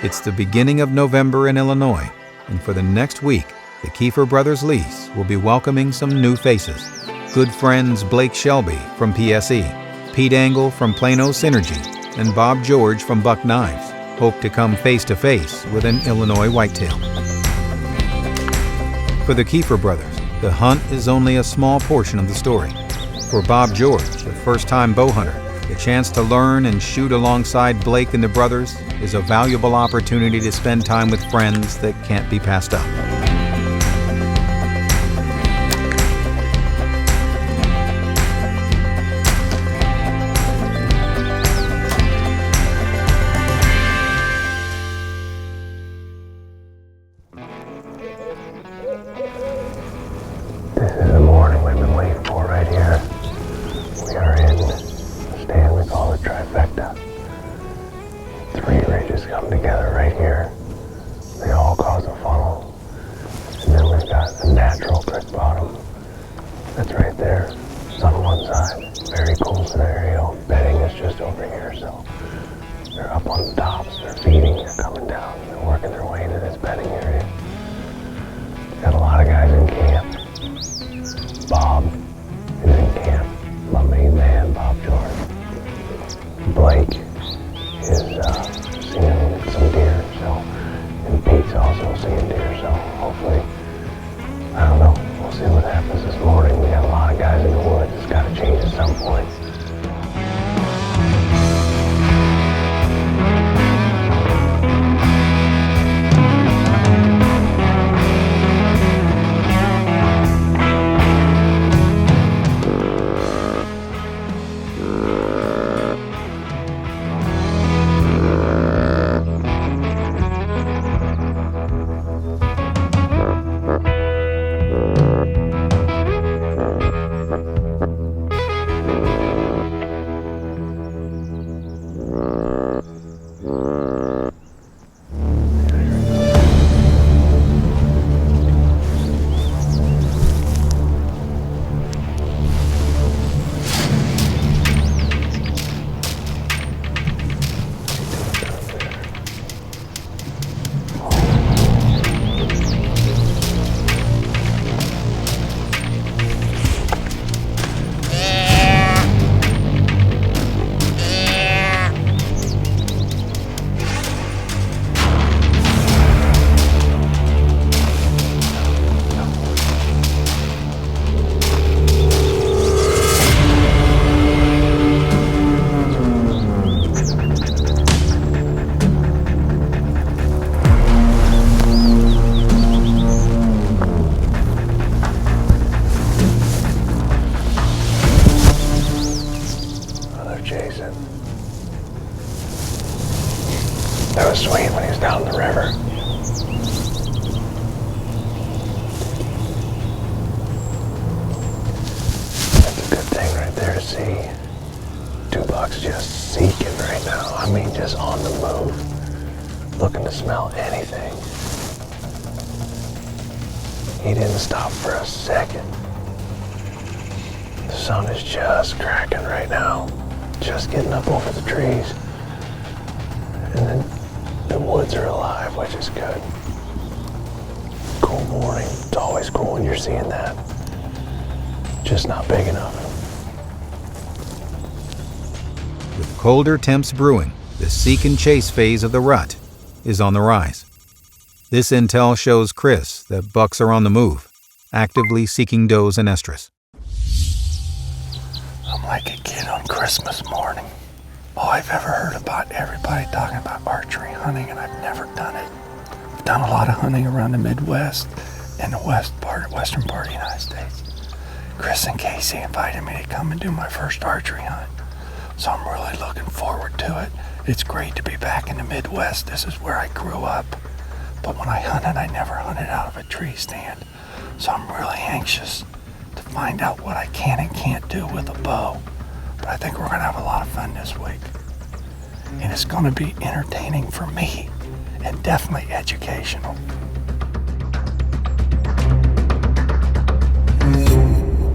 It's the beginning of November in Illinois, and for the next week, the Keefer brothers' lease will be welcoming some new faces. Good friends Blake Shelby from PSE, Pete Angle from Plano Synergy, and Bob George from Buck Knives hope to come face-to-face with an Illinois whitetail. For the Keefer brothers, the hunt is only a small portion of the story. For Bob George, the first-time bow hunter, the chance to learn and shoot alongside Blake and the brothers is a valuable opportunity to spend time with friends that can't be passed up. This is the morning we've been waiting for right here. We are in the stand we call the trifecta. 3 ridges come together right here. They all cause a funnel. And then we've got a natural creek bottom. That's right there. It's on one side. Very cool scenario. Bedding is just over here, so they're up on the tops. They're feeding. They're coming down. They're working their way into this bedding area. Got a lot of guys in camp. Bob is in camp. My main man, Bob George. Blake is seeing some deer, so, and Pete's also seeing deer, so hopefully, I don't know, we'll see what happens this morning. We got a lot of guys in the woods. It's got to change at some point. That was sweet when he was down the river. That's a good thing right there to see. 2 bucks just seeking right now. I mean, just on the move, looking to smell anything. He didn't stop for a second. The sun is just cracking right now, just getting up over the trees. And then the woods are alive, which is good. Cool morning. It's always cool when you're seeing that. Just not big enough. With colder temps brewing, the seek and chase phase of the rut is on the rise. This intel shows Chris that bucks are on the move, actively seeking does and estrus. I'm like a kid on Christmas morning. All I've ever heard about everybody talking about archery hunting, and I've never done it. I've done a lot of hunting around the Midwest and the western part of the United States. Chris and Casey invited me to come and do my first archery hunt, so I'm really looking forward to it. It's great to be back in the Midwest. This is where I grew up. But when I hunted, I never hunted out of a tree stand. So I'm really anxious to find out what I can and can't do with a bow. But I think we're going to have a lot of fun this week. And it's going to be entertaining for me and definitely educational.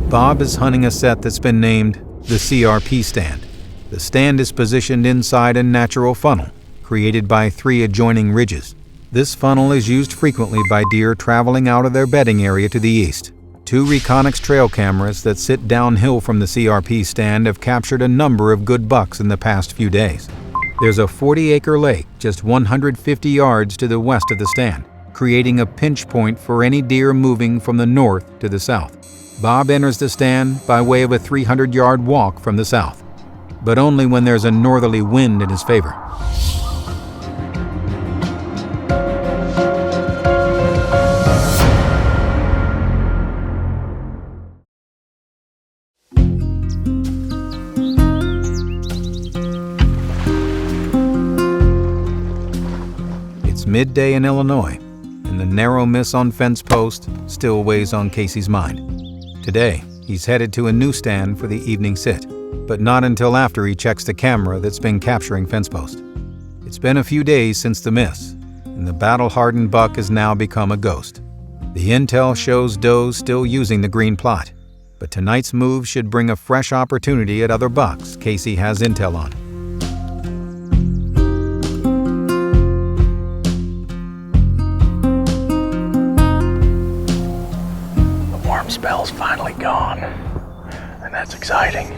Bob is hunting a set that's been named the CRP stand. The stand is positioned inside a natural funnel, created by 3 adjoining ridges. This funnel is used frequently by deer traveling out of their bedding area to the east. 2 Reconyx trail cameras that sit downhill from the CRP stand have captured a number of good bucks in the past few days. There's a 40-acre lake just 150 yards to the west of the stand, creating a pinch point for any deer moving from the north to the south. Bob enters the stand by way of a 300-yard walk from the south, but only when there's a northerly wind in his favor. It's midday in Illinois, and the narrow miss on fence post still weighs on Casey's mind. Today, he's headed to a new stand for the evening sit, but not until after he checks the camera that's been capturing fence post. It's been a few days since the miss, and the battle-hardened buck has now become a ghost. The intel shows does still using the green plot, but tonight's move should bring a fresh opportunity at other bucks Casey has intel on. Spell's finally gone, and that's exciting.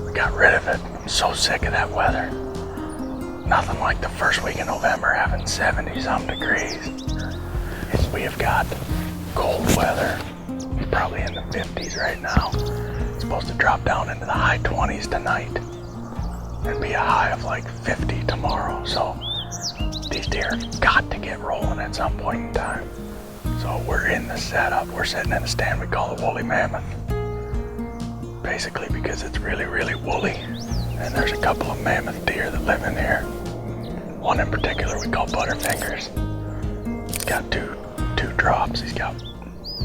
We got rid of it. I'm so sick of that weather. Nothing like the first week in November having 70-some degrees. We have got cold weather. It's probably in the 50s right now. It's supposed to drop down into the high 20s tonight and be a high of like 50 tomorrow. So these deer have got to get rolling at some point in time. So we're in the setup. We're sitting in a stand we call the woolly mammoth. Basically because it's really, really woolly. And there's a couple of mammoth deer that live in here. One in particular we call Butterfingers. He's got two drops. He's got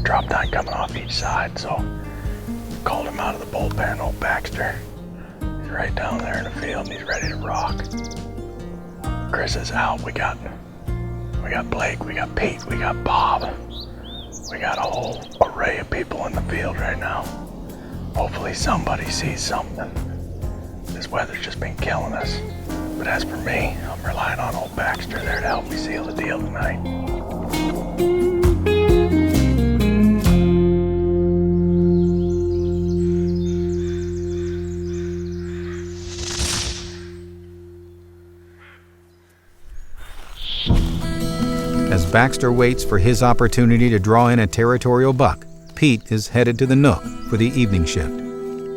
drop tine coming off each side. So called him out of the bullpen, old Baxter. He's right down there in the field and he's ready to rock. Chris is out. We got Blake, we got Pete, we got Bob. We got a whole array of people in the field right now. Hopefully somebody sees something. This weather's just been killing us. But as for me, I'm relying on old Baxter there to help me seal the deal tonight. As Baxter waits for his opportunity to draw in a territorial buck, Pete is headed to the Nook for the evening shift.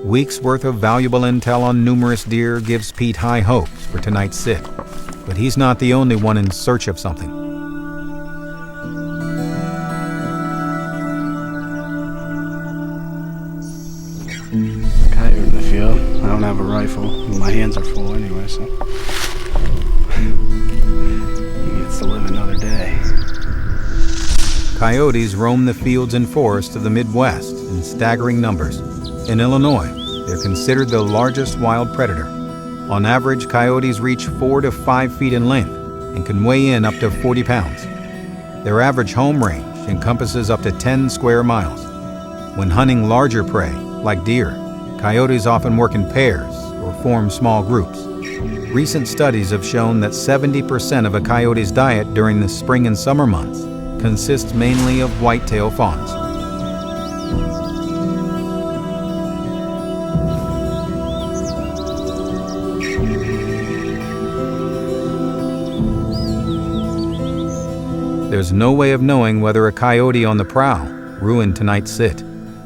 Weeks' worth of valuable intel on numerous deer gives Pete high hopes for tonight's sit, but he's not the only one in search of something. Coyote in the field. I don't have a rifle. My hands are full anyway, so he gets to live another day. Coyotes roam the fields and forests of the Midwest in staggering numbers. In Illinois, they're considered the largest wild predator. On average, coyotes reach 4 to 5 feet in length and can weigh in up to 40 pounds. Their average home range encompasses up to 10 square miles. When hunting larger prey, like deer, coyotes often work in pairs or form small groups. Recent studies have shown that 70% of a coyote's diet during the spring and summer months consists mainly of whitetail fawns. There's no way of knowing whether a coyote on the prowl ruined tonight's sit,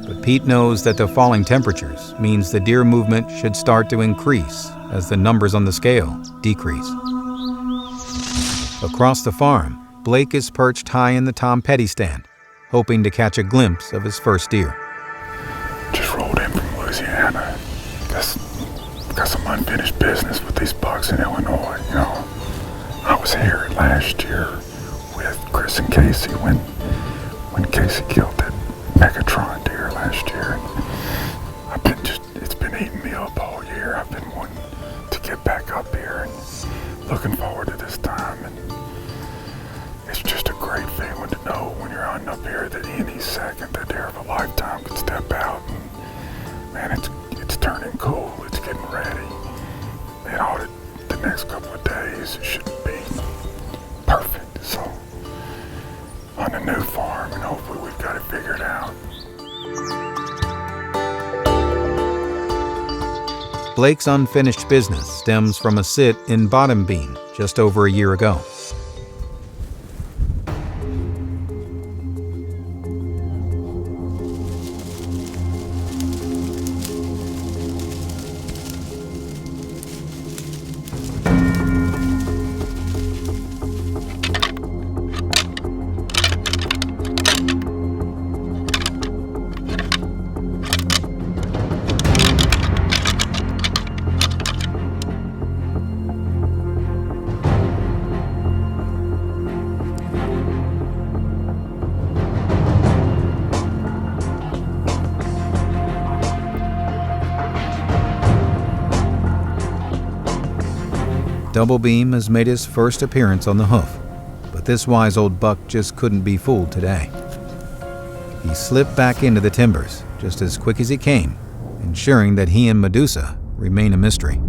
but Pete knows that the falling temperatures means the deer movement should start to increase as the numbers on the scale decrease. Across the farm, Blake is perched high in the Tom Petty stand, hoping to catch a glimpse of his first deer. Just rolled in from Louisiana. Got some unfinished business with these bucks in Illinois, you know. I was here last year with Chris and Casey when Casey killed that Megatron deer last year. It's been eating me up all year. I've been wanting to get back up here and looking forward to this time. And it's just a great feeling to know when you're hunting up here that any second the deer of a lifetime could step out. And man, it's turning cool. It's getting ready. And all the next couple of days should be perfect. So, on the new farm, and hopefully we've got it figured out. Blake's unfinished business stems from a sit in Bottom Bean just over a year ago. Double Beam has made his first appearance on the hoof, but this wise old buck just couldn't be fooled today. He slipped back into the timbers just as quick as he came, ensuring that he and Medusa remain a mystery.